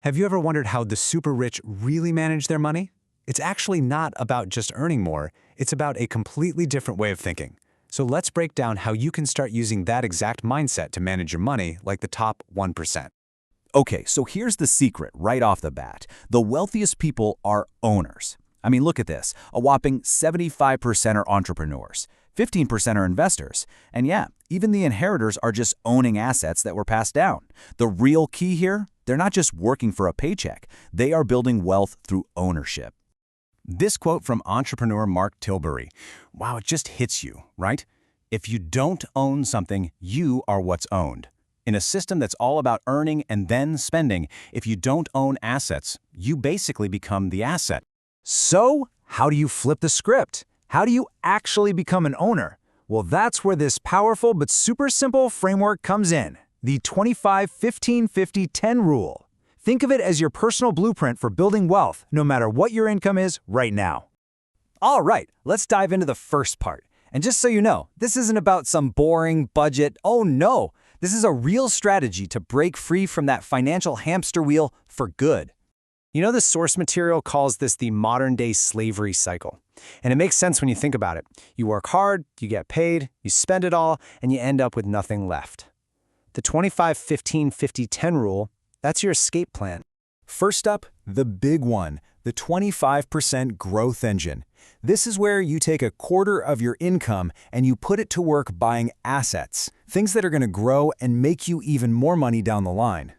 Have you ever wondered how the super rich really manage their money? It's actually not about just earning more, it's about a completely different way of thinking. So let's break down how you can start using that exact mindset to manage your money like the top 1%. Okay, so here's the secret right off the bat. The wealthiest people are owners. I mean, look at this. A whopping 75% are entrepreneurs, 15% are investors, and yeah, even the inheritors are just owning assets that were passed down. The real key here? They're not just working for a paycheck. They are building wealth through ownership. This quote from entrepreneur Mark Tilbury. Wow, it just hits you, right? If you don't own something, you are what's owned. In a system that's all about earning and then spending, if you don't own assets, you basically become the asset. So, how do you flip the script? How do you actually become an owner? Well, that's where this powerful but super simple framework comes in. The 25-15-50-10 rule. Think of it as your personal blueprint for building wealth, no matter what your income is right now. All right, let's dive into the first part. And just so you know, this isn't about some boring budget. Oh no, this is a real strategy to break free from that financial hamster wheel for good. You know, the source material calls this the modern-day slavery cycle. And it makes sense when you think about it. You work hard, you get paid, you spend it all, and you end up with nothing left. The 25-15-50-10 rule, that's your escape plan. First up, the big one, the 25% growth engine. This is where you take a quarter of your income and you put it to work buying assets, things that are going to grow and make you even more money down the line.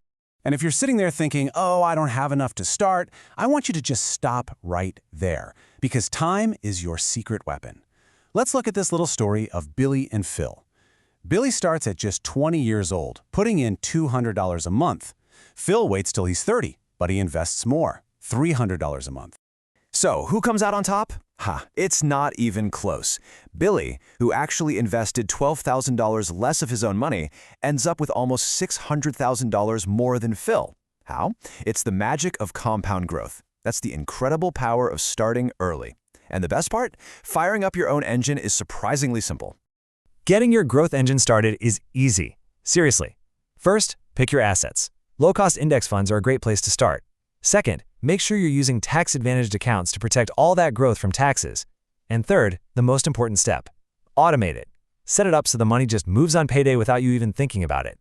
And if you're sitting there thinking, oh, I don't have enough to start, I want you to just stop right there, because time is your secret weapon. Let's look at this little story of Billy and Phil. Billy starts at just 20 years old, putting in $200 a month. Phil waits till he's 30, but he invests more, $300 a month. So, who comes out on top? It's not even close. Billy, who actually invested $12,000 less of his own money, ends up with almost $600,000 more than Phil. How? It's the magic of compound growth. That's the incredible power of starting early. And the best part? Firing up your own engine is surprisingly simple. Getting your growth engine started is easy. Seriously. First, pick your assets. Low-cost index funds are a great place to start. Second, make sure you're using tax-advantaged accounts to protect all that growth from taxes. And third, the most important step, automate it. Set it up so the money just moves on payday without you even thinking about it.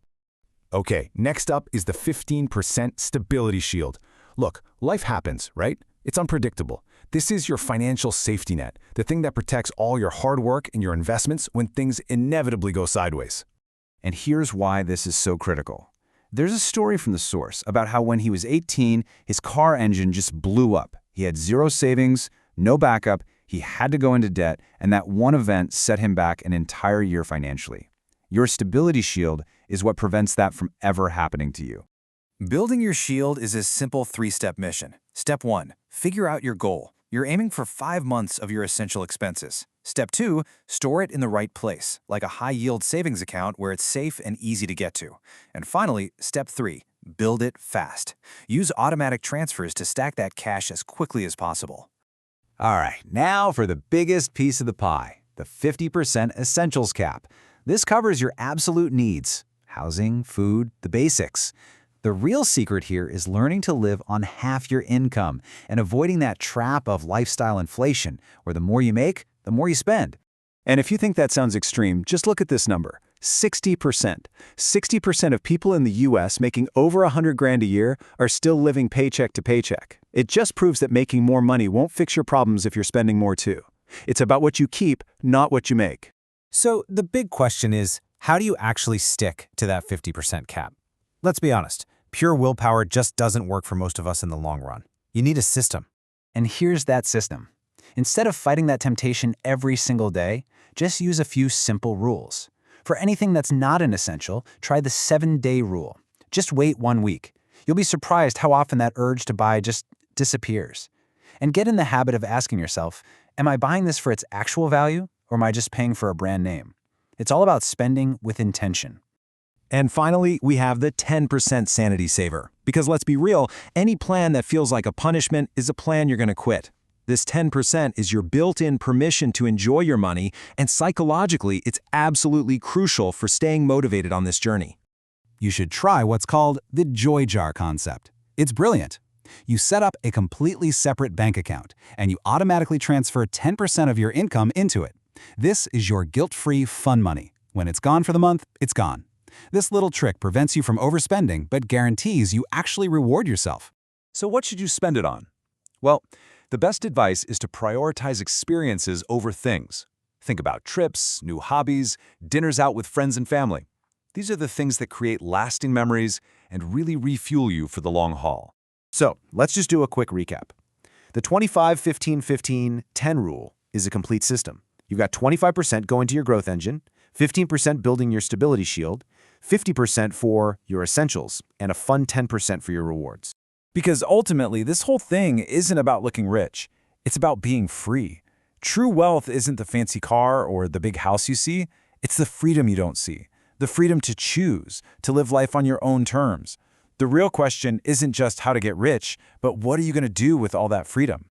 Okay, next up is the 15% stability shield. Look, life happens, right? It's unpredictable. This is your financial safety net, the thing that protects all your hard work and your investments when things inevitably go sideways. And here's why this is so critical. There's a story from the source about how when he was 18, his car engine just blew up. He had zero savings, no backup, he had to go into debt, and that one event set him back an entire year financially. Your stability shield is what prevents that from ever happening to you. Building your shield is a simple three-step mission. Step 1, figure out your goal. You're aiming for 5 months of your essential expenses. Step 2, store it in the right place, like a high-yield savings account where it's safe and easy to get to. And finally, Step 3, build it fast. Use automatic transfers to stack that cash as quickly as possible. All right, now for the biggest piece of the pie, the 50% essentials cap. This covers your absolute needs: housing, food, the basics. The real secret here is learning to live on half your income and avoiding that trap of lifestyle inflation, where the more you make, the more you spend. And if you think that sounds extreme, just look at this number, 60%. 60% of people in the US making over $100,000 a year are still living paycheck to paycheck. It just proves that making more money won't fix your problems if you're spending more too. It's about what you keep, not what you make. So the big question is, how do you actually stick to that 50% cap? Let's be honest, pure willpower just doesn't work for most of us in the long run. You need a system. And here's that system. Instead of fighting that temptation every single day, just use a few simple rules. For anything that's not an essential, try the 7-day rule. Just wait 1 week. You'll be surprised how often that urge to buy just disappears. And get in the habit of asking yourself, am I buying this for its actual value, or am I just paying for a brand name? It's all about spending with intention. And finally, we have the 10% sanity saver. Because let's be real, any plan that feels like a punishment is a plan you're going to quit. This 10% is your built-in permission to enjoy your money, and psychologically, it's absolutely crucial for staying motivated on this journey. You should try what's called the Joy Jar concept. It's brilliant. You set up a completely separate bank account, and you automatically transfer 10% of your income into it. This is your guilt-free fun money. When it's gone for the month, it's gone. This little trick prevents you from overspending, but guarantees you actually reward yourself. So what should you spend it on? Well, the best advice is to prioritize experiences over things. Think about trips, new hobbies, dinners out with friends and family. These are the things that create lasting memories and really refuel you for the long haul. So let's just do a quick recap. The 25-15-15-10 rule is a complete system. You've got 25% going to your growth engine, 15% building your stability shield, 50% for your essentials, and a fun 10% for your rewards. Because ultimately, this whole thing isn't about looking rich. It's about being free. True wealth isn't the fancy car or the big house you see. It's the freedom you don't see. The freedom to choose, to live life on your own terms. The real question isn't just how to get rich, but what are you going to do with all that freedom?